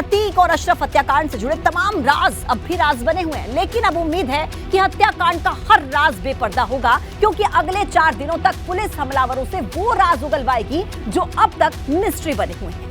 अतीक और अशरफ हत्याकांड से जुड़े तमाम राज अब भी राज बने हुए हैं, लेकिन अब उम्मीद है कि हत्याकांड का हर राज बेपर्दा होगा, क्योंकि अगले 4 दिनों तक पुलिस हमलावरों से वो राज उगलवाएगी जो अब तक मिस्ट्री बने हुए हैं।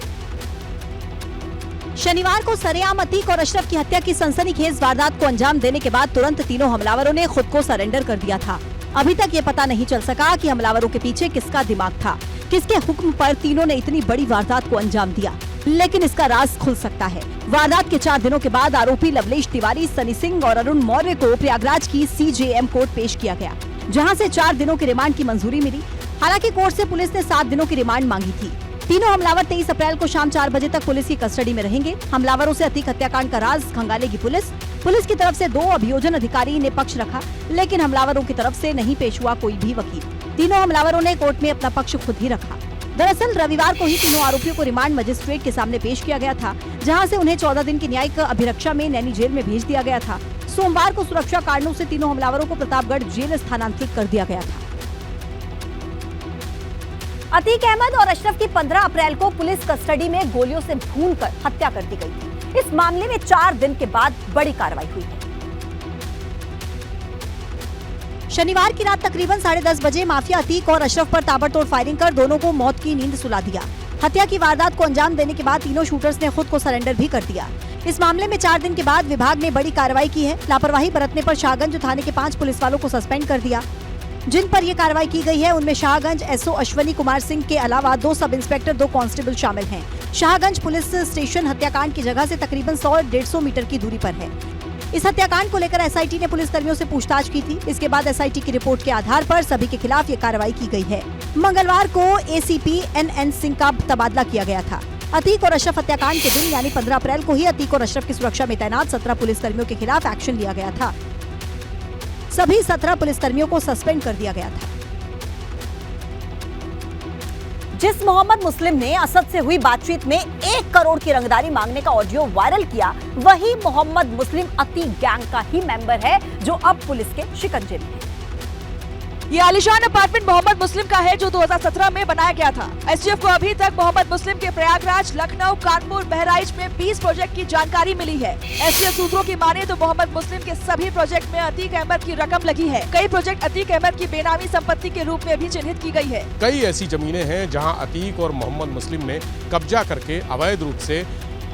शनिवार को सरेआम अतीक और अशरफ की हत्या की सनसनीखेज वारदात को अंजाम देने के बाद तुरंत तीनों हमलावरों ने खुद को सरेंडर कर दिया था। अभी तक ये पता नहीं चल सका कि हमलावरों के पीछे किसका दिमाग था, किसके हुक्म पर तीनों ने इतनी बड़ी वारदात को अंजाम दिया, लेकिन इसका राज खुल सकता है। वारदात के 4 दिनों के बाद आरोपी लवलेश तिवारी, सनी सिंह और अरुण मौर्य को प्रयागराज की CJM कोर्ट पेश किया गया, जहां से 4 दिनों के रिमांड की मंजूरी मिली। हालांकि कोर्ट से पुलिस ने 7 दिनों की रिमांड मांगी थी। तीनों हमलावर 23 अप्रैल को शाम 4 बजे तक पुलिस की कस्टडी में रहेंगे। हमलावरों से अतीक हत्याकांड का राज खंगालेगी पुलिस। पुलिस की तरफ से 2 अभियोजन अधिकारी ने पक्ष रखा, लेकिन हमलावरों की तरफ से नहीं पेश हुआ कोई भी वकील। तीनों हमलावरों ने कोर्ट में अपना पक्ष खुद ही रखा। दरअसल रविवार को ही तीनों आरोपियों को रिमांड मजिस्ट्रेट के सामने पेश किया गया था, जहां से उन्हें 14 दिन की न्यायिक अभिरक्षा में नैनी जेल में भेज दिया गया था। सोमवार को सुरक्षा कारणों से तीनों हमलावरों को प्रतापगढ़ जेल स्थानांतरित कर दिया गया था। अतीक अहमद और अशरफ की 15 अप्रैल को पुलिस कस्टडी में गोलियों से भूनकर हत्या कर दी गई थी। इस मामले में 4 दिन के बाद बड़ी कार्रवाई हुई है। शनिवार की रात तकरीबन 10:30 बजे माफिया अतीक और अशरफ पर ताबड़तोड़ फायरिंग कर दोनों को मौत की नींद सुला दिया। हत्या की वारदात को अंजाम देने के बाद तीनों शूटर्स ने खुद को सरेंडर भी कर दिया। इस मामले में 4 दिन के बाद विभाग ने बड़ी कार्रवाई की है। लापरवाही बरतने पर शाहगंज थाने के 5 पुलिस वालों को सस्पेंड कर दिया। जिन पर यह कार्रवाई की गई है उनमें शाहगंज SO अश्वनी कुमार सिंह के अलावा 2 सब इंस्पेक्टर, 2 कांस्टेबल शामिल हैं। शाहगंज पुलिस स्टेशन हत्याकांड की जगह से तकरीबन 100-150 मीटर की दूरी पर है। इस हत्याकांड को लेकर SIT ने पुलिस कर्मियों से पूछताछ की थी। इसके बाद SIT की रिपोर्ट के आधार पर सभी के खिलाफ ये कार्रवाई की गई है। मंगलवार को ACP NN सिंह का तबादला किया गया था। अतीक और अशरफ हत्याकांड के दिन यानी 15 अप्रैल को ही अतीक और अशरफ की सुरक्षा में तैनात 17 पुलिस कर्मियों के खिलाफ एक्शन लिया गया था। सभी 17 पुलिस कर्मियों को सस्पेंड कर दिया गया था। जिस मोहम्मद मुस्लिम ने असद से हुई बातचीत में 1 करोड़ की रंगदारी मांगने का ऑडियो वायरल किया, वही मोहम्मद मुस्लिम अतीक गैंग का ही मेंबर है जो अब पुलिस के शिकंजे में है। ये आलिशान अपार्टमेंट मोहम्मद मुस्लिम का है जो 2017 में बनाया गया था। STF को अभी तक मोहम्मद मुस्लिम के प्रयागराज, लखनऊ, कानपुर, बहराइच में 20 प्रोजेक्ट की जानकारी मिली है। STF सूत्रों की माने तो मोहम्मद मुस्लिम के सभी प्रोजेक्ट में अतीक अहमद की रकम लगी है। कई प्रोजेक्ट अतीक अहमद की बेनामी संपत्ति के रूप में भी चिन्हित की गई है। कई ऐसी जमीनें हैं जहाँ अतीक और मोहम्मद मुस्लिम ने कब्जा करके अवैध रूप से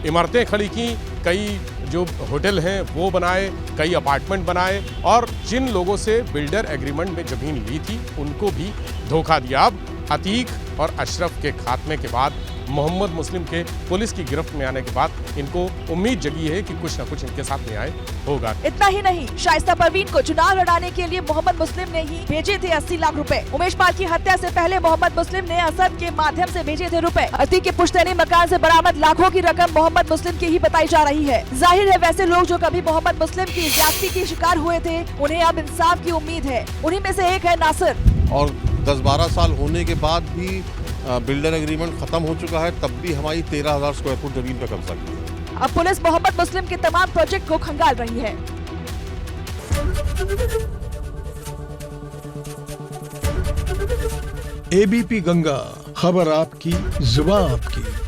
इमारतें खड़ी की, कई जो होटल हैं वो बनाए, कई अपार्टमेंट बनाए और जिन लोगों से बिल्डर एग्रीमेंट में जमीन ली थी उनको भी धोखा दिया। अब अतीक और अशरफ के खात्मे के बाद, मोहम्मद मुस्लिम के पुलिस की गिरफ्त में आने के बाद इनको उम्मीद जगी है कि कुछ न कुछ इनके साथ न्याय होगा। इतना ही नहीं, शाइस्ता परवीन को चुनाव लड़ाने के लिए मोहम्मद मुस्लिम ने ही भेजे थे 80 लाख रुपए। उमेश पाल की हत्या से पहले मोहम्मद मुस्लिम ने असद के माध्यम से भेजे थे रुपए। अतीक के पुश्तैनी मकान से बरामद लाखों की रकम मोहम्मद मुस्लिम की ही बताई जा रही है। जाहिर है वैसे लोग जो कभी मोहम्मद मुस्लिम की ज्यादती की शिकार हुए थे, उन्हें अब इंसाफ की उम्मीद है। उन्हीं में से एक है नासिर। और 10-12 साल होने के बाद भी बिल्डर एग्रीमेंट खत्म हो चुका है, तब भी हमारी 13,000 स्क्वायर फुट जमीन पर कब्जा किया। अब पुलिस मोहम्मद मुस्लिम के तमाम प्रोजेक्ट को खंगाल रही है। ABP गंगा, खबर आपकी, जुबान आपकी।